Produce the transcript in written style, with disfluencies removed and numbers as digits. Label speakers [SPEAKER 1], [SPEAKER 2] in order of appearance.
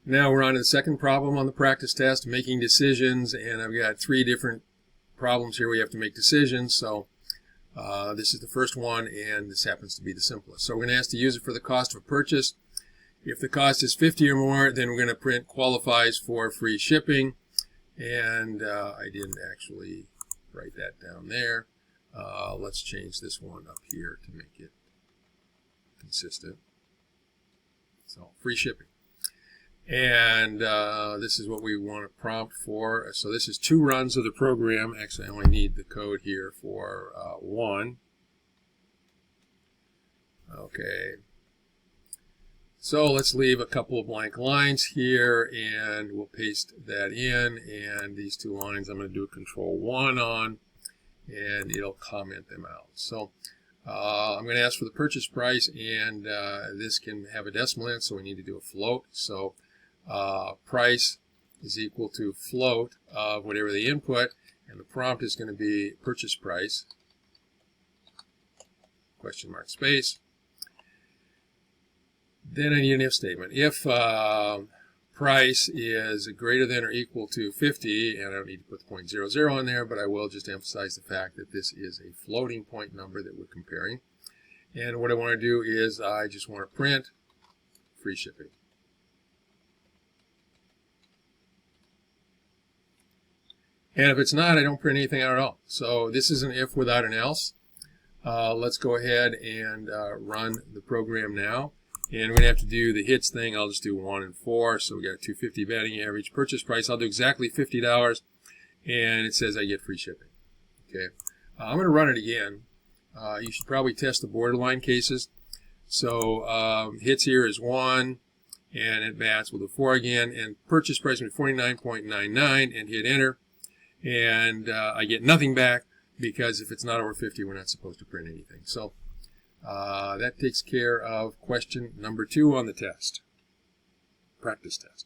[SPEAKER 1] Now we're on to the second problem on the practice test, making decisions, and I've got 3 different problems here we have to make decisions. So this is the first one, and this happens to be the simplest. So we're going to ask the user for the cost of a purchase. If the cost is $50 or more, then we're going to print qualifies for free shipping. And I didn't actually write that down there. Let's change this one up here to make it consistent. So free shipping. And this is what we want to prompt for. So this is 2 runs of the program. Actually, I only need the code here for 1. Okay. So let's leave a couple of blank lines here, and we'll paste that in. And these 2 lines I'm going to do a control 1 on, and it'll comment them out. So I'm going to ask for the purchase price, and this can have a decimal in, so we need to do a float. So price is equal to float of whatever the input, and the prompt is going to be purchase price, question mark space. Then I need an if statement. If price is greater than or equal to 50, and I don't need to put the 0.00 on there, but I will just emphasize the fact that this is a floating point number that we're comparing. And what I want to do is I just want to print free shipping. And if it's not, I don't print anything out at all. So this is an if without an else. Let's go ahead and run the program now. And we're going to have to do the hits thing. I'll just do 1 and 4. So we got a $2.50 batting average. Purchase price, I'll do exactly $50. And it says I get free shipping. Okay. I'm going to run it again. You should probably test the borderline cases. So hits here is 1. And at bats, we'll do 4 again. And purchase price will be $49.99 and hit enter. And I get nothing back because if it's not over 50, we're not supposed to print anything. So that takes care of question number 2 on the test, practice test.